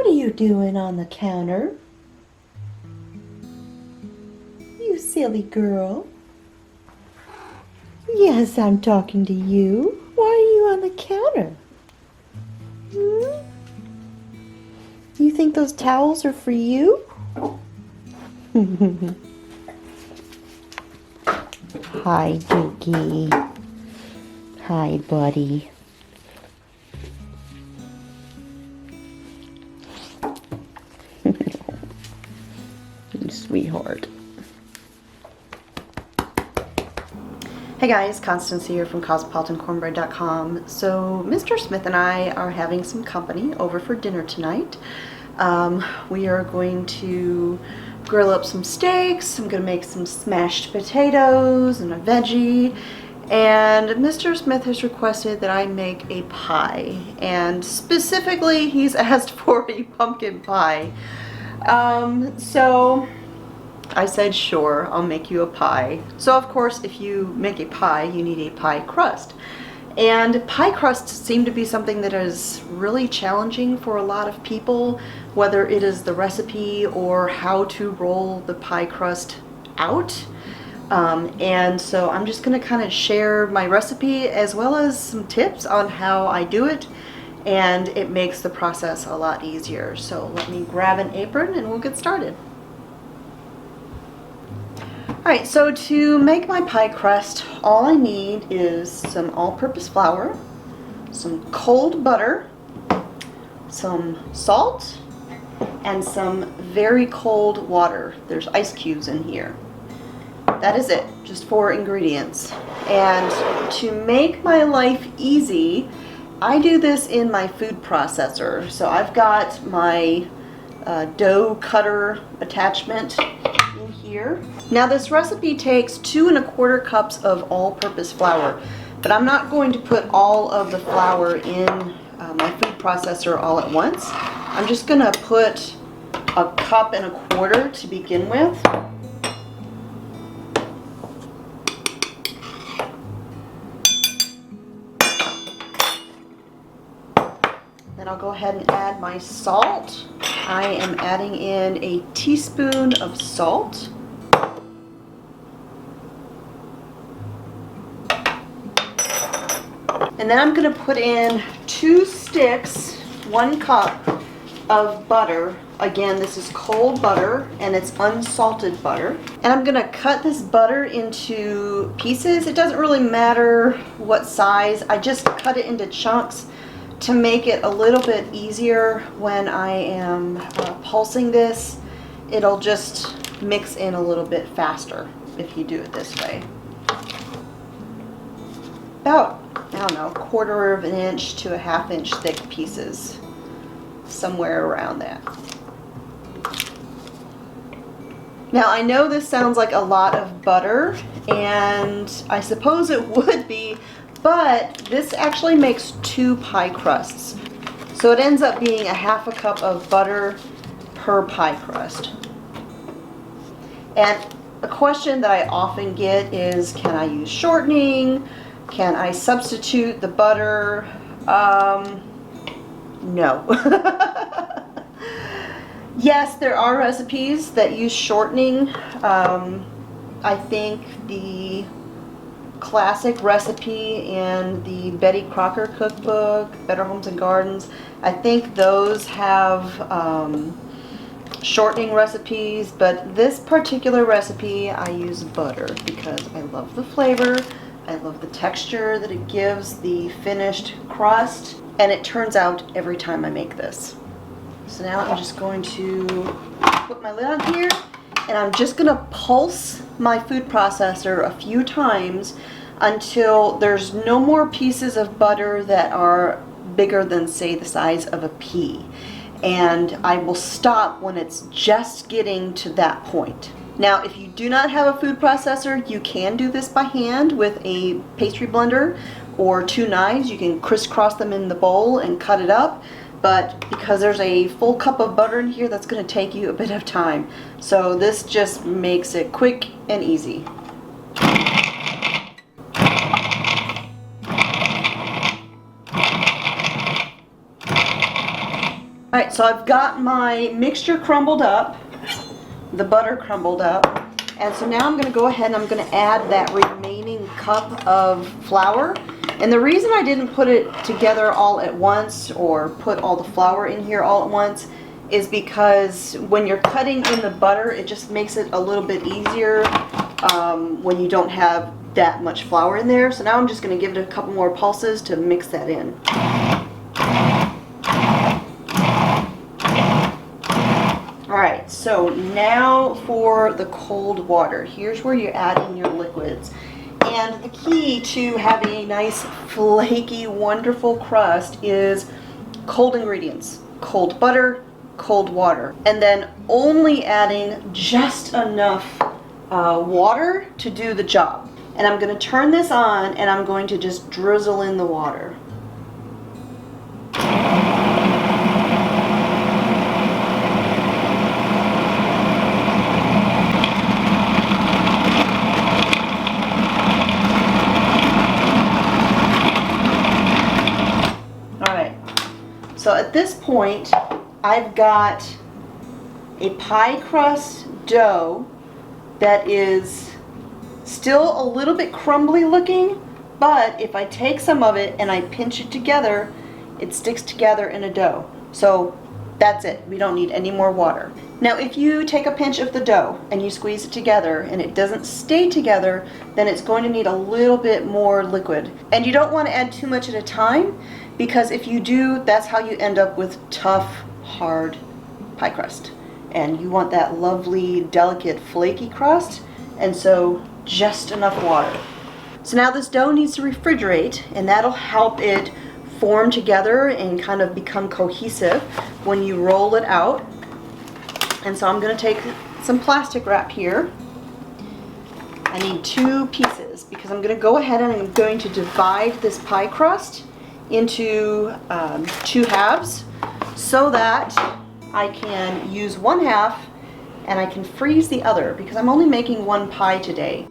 What are you doing on the counter? You silly girl. Yes, I'm talking to you. Why are you on the counter? Hmm? You think those towels are for you? Hi, Dookie. Hi, buddy. You sweetheart. Hey guys, Constance here from CosmopolitanCornbread.com. So Mr. Smith and I are having some company over for dinner tonight. We are going to grill up some steaks. I'm going to make some smashed potatoes and a veggie. And Mr. Smith has requested that I make a pie. And specifically, he's asked for a pumpkin pie. So I said, sure, I'll make you a pie. So of course, if you make a pie, you need a pie crust. And pie crusts seem to be something that is really challenging for a lot of people, whether it is the recipe or how to roll the pie crust out. And so I'm just going to kind of share my recipe as well as some tips on how I do it, and it makes the process a lot easier. So let me grab an apron and we'll get started. Alright, so to make my pie crust, all I need is some all-purpose flour, some cold butter, some salt, and some very cold water. There's ice cubes in here. That is it, just 4 ingredients. And to make my life easy, I do this in my food processor. So I've got my dough cutter attachment in here. Now this recipe takes 2 1/4 cups of all-purpose flour, but I'm not going to put all of the flour in my food processor all at once. I'm just going to put 1 1/4 cups to begin with. Then I'll go ahead and add my salt. I am adding in a teaspoon of salt. And then I'm going to put in 2 sticks, 1 cup of butter. Again, this is cold butter and it's unsalted butter. And I'm going to cut this butter into pieces. It doesn't really matter what size. I just cut it into chunks to make it a little bit easier when I am pulsing this. It'll just mix in a little bit faster if you do it this way. About, I don't know, 1/4 of an inch to 1/2 inch thick pieces, somewhere around that. Now I know this sounds like a lot of butter, and I suppose it would be, but this actually makes 2 pie crusts. So it ends up being 1/2 cup of butter per pie crust. And a question that I often get is, can I use shortening? Can I substitute the butter? No. Yes, there are recipes that use shortening. I think the classic recipe in the Betty Crocker cookbook, Better Homes and Gardens, I think those have shortening recipes, but this particular recipe I use butter because I love the flavor, I love the texture that it gives the finished crust, and it turns out every time I make this. So now I'm just going to put my lid on here, and I'm just going to pulse my food processor a few times until there's no more pieces of butter that are bigger than, say, the size of a pea. And I will stop when it's just getting to that point. Now, if you do not have a food processor, you can do this by hand with a pastry blender or 2 knives. You can crisscross them in the bowl and cut it up. But because there's a full cup of butter in here, that's going to take you a bit of time. So this just makes it quick and easy. Alright, so I've got my mixture crumbled up, the butter crumbled up, and so now I'm going to go ahead and I'm going to add that remaining cup of flour. And the reason I didn't put it together all at once or put all the flour in here all at once is because when you're cutting in the butter, it just makes it a little bit easier when you don't have that much flour in there. So now I'm just going to give it a couple more pulses to mix that in. Alright, so now for the cold water. Here's where you add in your liquids. And the key to having a nice, flaky, wonderful crust is cold ingredients. Cold butter, cold water. And then only adding just enough water to do the job. And I'm going to turn this on and I'm going to just drizzle in the water. So at this point, I've got a pie crust dough that is still a little bit crumbly looking, but if I take some of it and I pinch it together, it sticks together in a dough. So that's it. We don't need any more water. Now if you take a pinch of the dough and you squeeze it together and it doesn't stay together, then it's going to need a little bit more liquid. And you don't want to add too much at a time, because if you do, that's how you end up with tough, hard pie crust. And you want that lovely, delicate, flaky crust, and so just enough water. So now this dough needs to refrigerate, and that'll help it form together and kind of become cohesive when you roll it out. And so I'm going to take some plastic wrap here. I need 2 pieces because I'm going to go ahead and I'm going to divide this pie crust into 2 halves so that I can use one half and I can freeze the other because I'm only making 1 pie today.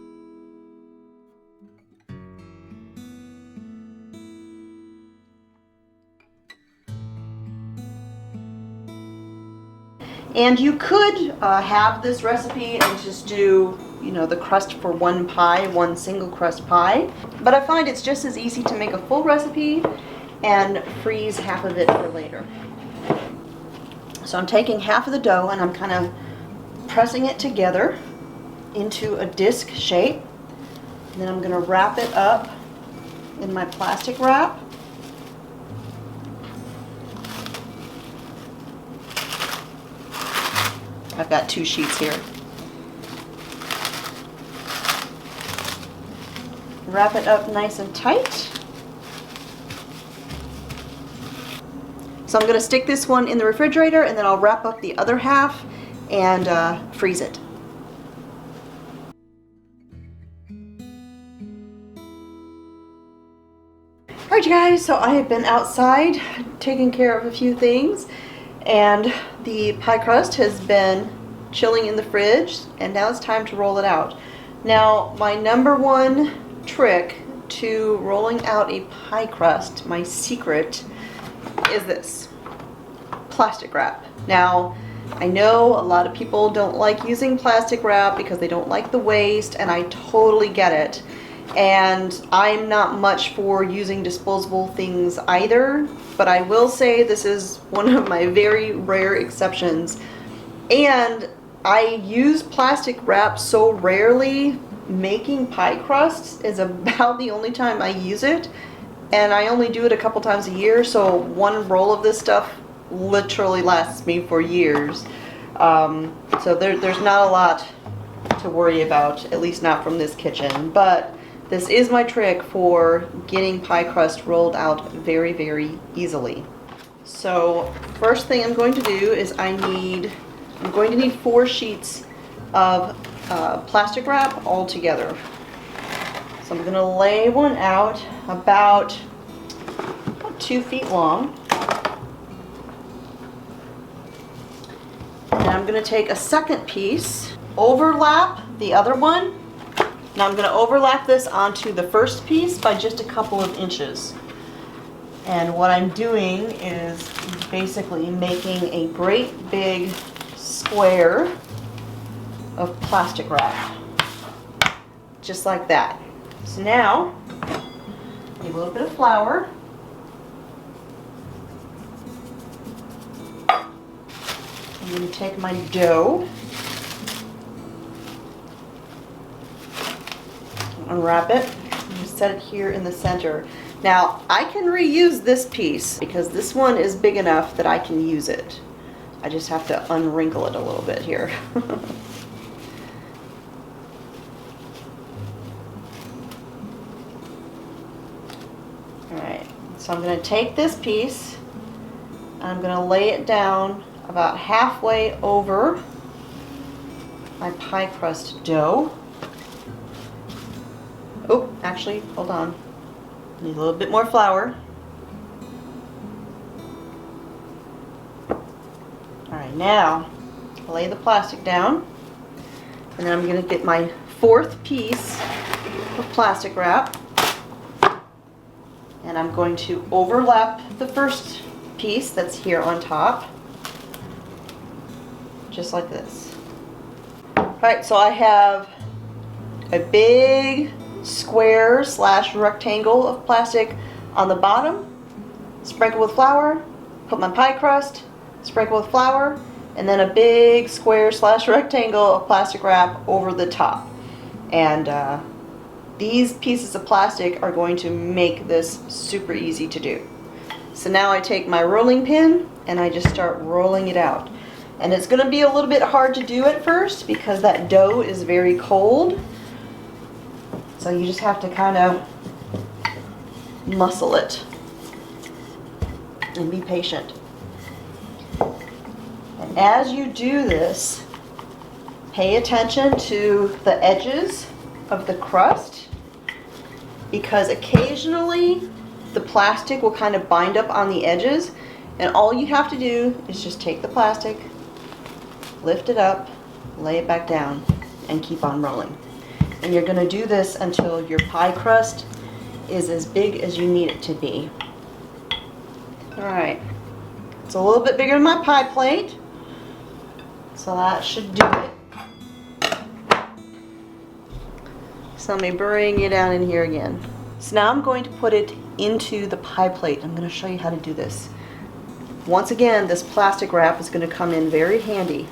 And you could have this recipe and just do, you know, the crust for 1 pie, 1 single crust pie. But I find it's just as easy to make a full recipe and freeze half of it for later. So I'm taking half of the dough and I'm kind of pressing it together into a disc shape. And then I'm going to wrap it up in my plastic wrap. I've got 2 sheets here. Wrap it up nice and tight. So I'm going to stick this one in the refrigerator and then I'll wrap up the other half and freeze it. Alright you guys, so I have been outside taking care of a few things and the pie crust has been chilling in the fridge and now it's time to roll it out. Now my #1 trick to rolling out a pie crust, my secret, is this: plastic wrap. Now I know a lot of people don't like using plastic wrap because they don't like the waste, and I totally get it. And I'm not much for using disposable things either, but I will say this is one of my very rare exceptions. And I use plastic wrap so rarely, making pie crusts is about the only time I use it. And I only do it a couple times a year, so 1 roll of this stuff literally lasts me for years. So there's not a lot to worry about, at least not from this kitchen. But this is my trick for getting pie crust rolled out very, very easily. So first thing I'm going to do is I'm going to need 4 sheets of plastic wrap all together. So I'm going to lay one out about 2 feet long. And I'm going to take a second piece, overlap the other one. Now I'm going to overlap this onto the first piece by just a couple of inches. And what I'm doing is basically making a great big square of plastic wrap. Just like that. So now, a little bit of flour. I'm going to take my dough, unwrap it, and set it here in the center. Now, I can reuse this piece because this one is big enough that I can use it. I just have to unwrinkle it a little bit here. Alright, so I'm going to take this piece and I'm going to lay it down about halfway over my pie crust dough. Oh, actually, hold on. Need a little bit more flour. Alright, now I'll lay the plastic down, and then I'm going to get my fourth piece of plastic wrap, and I'm going to overlap the first piece that's here on top, just like this. Alright, so I have a big square slash rectangle of plastic on the bottom, sprinkle with flour, put my pie crust, sprinkle with flour, and then a big square slash rectangle of plastic wrap over the top. And these pieces of plastic are going to make this super easy to do. So now I take my rolling pin and I just start rolling it out. And it's going to be a little bit hard to do at first because that dough is very cold. So you just have to kind of muscle it and be patient. And as you do this, pay attention to the edges of the crust, because occasionally the plastic will kind of bind up on the edges, and all you have to do is just take the plastic, lift it up, lay it back down, and keep on rolling. And you're going to do this until your pie crust is as big as you need it to be. Alright, it's a little bit bigger than my pie plate, so that should do it. So let me bring you down in here again. So now I'm going to put it into the pie plate. I'm going to show you how to do this. Once again, this plastic wrap is going to come in very handy.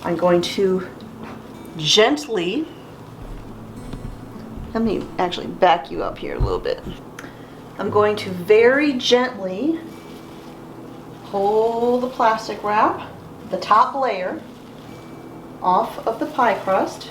I'm going to gently, let me actually back you up here a little bit. I'm going to very gently pull the plastic wrap, the top layer, off of the pie crust.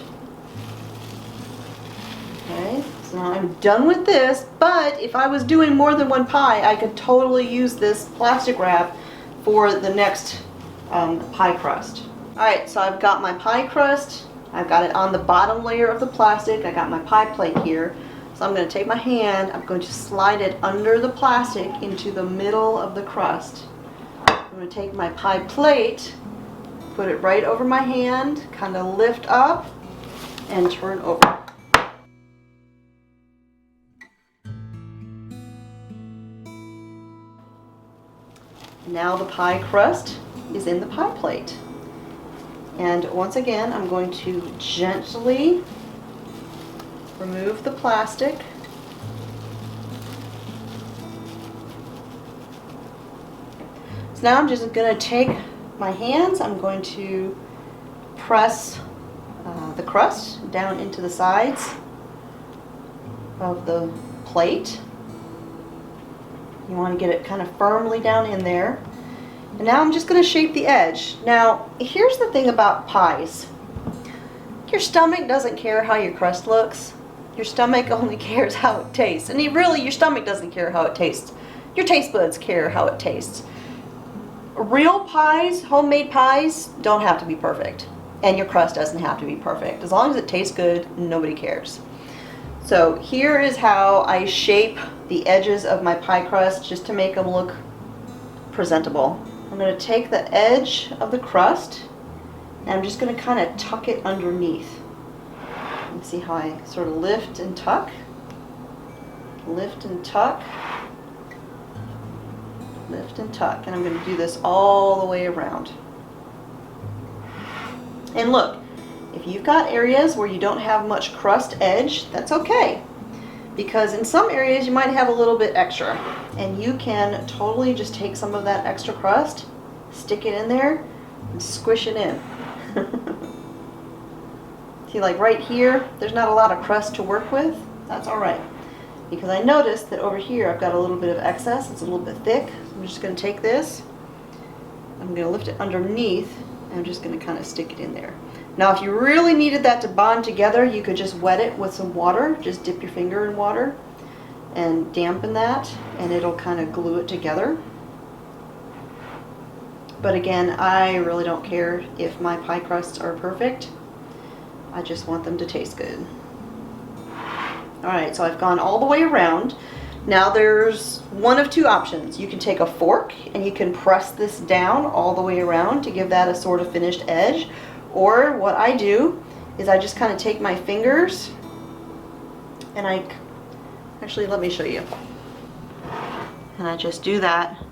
Okay, so now I'm done with this, but if I was doing more than one pie, I could totally use this plastic wrap for the next pie crust. Alright, so I've got my pie crust, I've got it on the bottom layer of the plastic, I got my pie plate here. So I'm going to take my hand, I'm going to slide it under the plastic into the middle of the crust. I'm going to take my pie plate, put it right over my hand, kind of lift up, and turn over. Now the pie crust is in the pie plate. And once again, I'm going to gently remove the plastic. So now I'm just going to take my hands, I'm going to press the crust down into the sides of the plate. You want to get it kind of firmly down in there. And now I'm just going to shape the edge. Now, here's the thing about pies. Your stomach doesn't care how your crust looks. Your stomach only cares how it tastes. And really, your stomach doesn't care how it tastes. Your taste buds care how it tastes. Real pies, homemade pies, don't have to be perfect. And your crust doesn't have to be perfect. As long as it tastes good, nobody cares. So here is how I shape the edges of my pie crust just to make them look presentable. I'm going to take the edge of the crust and I'm just going to kind of tuck it underneath. You can see how I sort of lift and tuck, lift and tuck, and I'm going to do this all the way around. And look, if you've got areas where you don't have much crust edge, that's okay, because in some areas you might have a little bit extra, and you can totally just take some of that extra crust, stick it in there, and squish it in. See, like right here, there's not a lot of crust to work with. That's all right, because I noticed that over here I've got a little bit of excess. It's a little bit thick. So I'm just going to take this, I'm going to lift it underneath, and I'm just going to kind of stick it in there. Now, if you really needed that to bond together, you could just wet it with some water. Just dip your finger in water and dampen that, and it'll kind of glue it together. But again, I really don't care if my pie crusts are perfect. I just want them to taste good. Alright, so I've gone all the way around. Now there's one of two options. You can take a fork and you can press this down all the way around to give that a sort of finished edge. Or what I do is I just kind of take my fingers and actually, let me show you. And I just do that.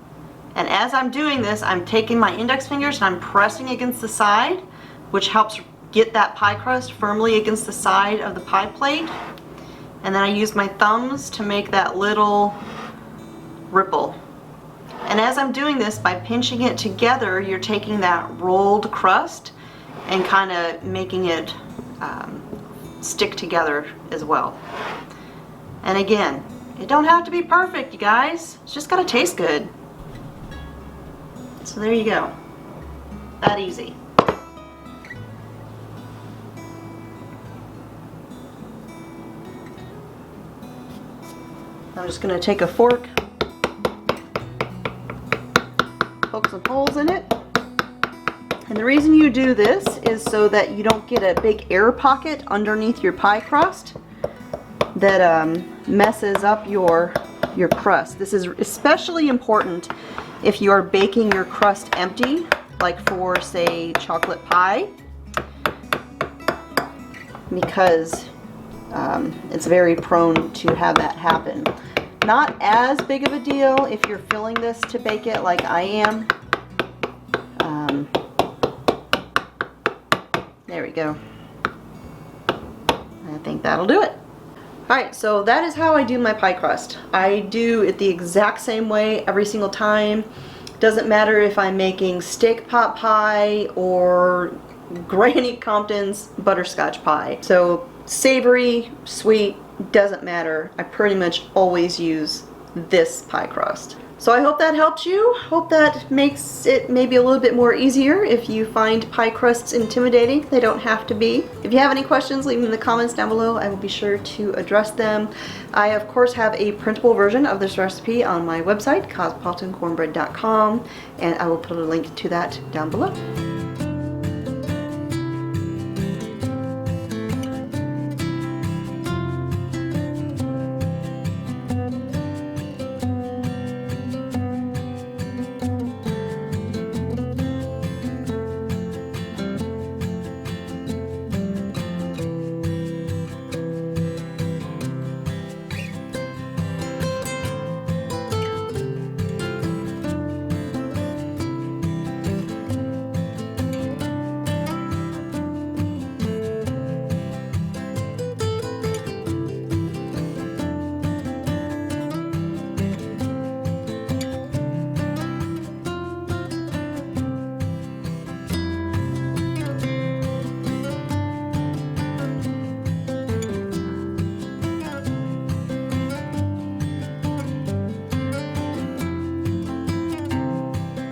And as I'm doing this, I'm taking my index fingers and I'm pressing against the side, which helps get that pie crust firmly against the side of the pie plate. And then I use my thumbs to make that little ripple. And as I'm doing this, by pinching it together, you're taking that rolled crust and kind of making it stick together as well. And again, it don't have to be perfect, you guys. It's just gotta taste good. So there you go. That easy. I'm just going to take a fork, poke some holes in it. And the reason you do this is so that you don't get a big air pocket underneath your pie crust that messes up your crust. This is especially important if you are baking your crust empty, like for, say, chocolate pie, because it's very prone to have that happen. Not as big of a deal if you're filling this to bake it like I am. There we go. I think that'll do it. Alright, so that is how I do my pie crust. I do it the exact same way every single time. Doesn't matter if I'm making steak pot pie or Granny Compton's butterscotch pie. So savory, sweet, doesn't matter. I pretty much always use this pie crust. So I hope that helps you. Hope that makes it maybe a little bit more easier if you find pie crusts intimidating. They don't have to be. If you have any questions, leave them in the comments down below. I will be sure to address them. I of course have a printable version of this recipe on my website, cosmopolitancornbread.com, and I will put a link to that down below.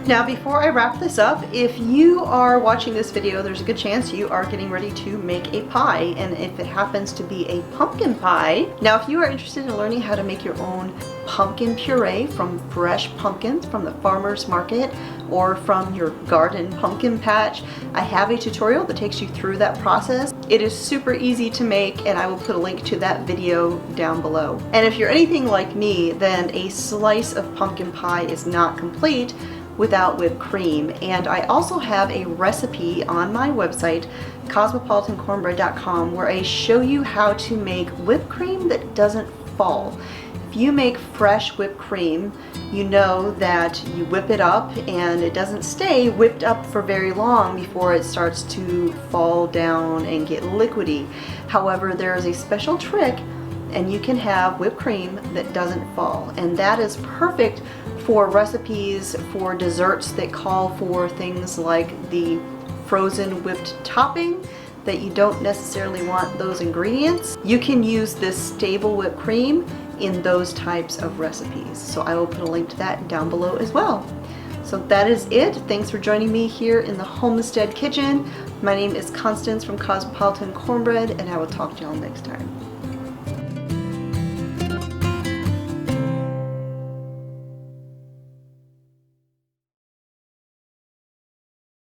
Now before I wrap this up, if you are watching this video, there's a good chance you are getting ready to make a pie, and if it happens to be a pumpkin pie. Now if you are interested in learning how to make your own pumpkin puree from fresh pumpkins from the farmer's market or from your garden pumpkin patch, I have a tutorial that takes you through that process. It is super easy to make, and I will put a link to that video down below. And if you're anything like me, then a slice of pumpkin pie is not complete without whipped cream. And I also have a recipe on my website, cosmopolitancornbread.com, where I show you how to make whipped cream that doesn't fall. If you make fresh whipped cream, you know that you whip it up and it doesn't stay whipped up for very long before it starts to fall down and get liquidy. However, there is a special trick and you can have whipped cream that doesn't fall, and that is perfect for recipes for desserts that call for things like the frozen whipped topping that you don't necessarily want those ingredients. You can use this stable whipped cream in those types of recipes. So I will put a link to that down below as well. So that is it. Thanks for joining me here in the Homestead kitchen. My name is Constance from Cosmopolitan Cornbread, and I will talk to y'all next time.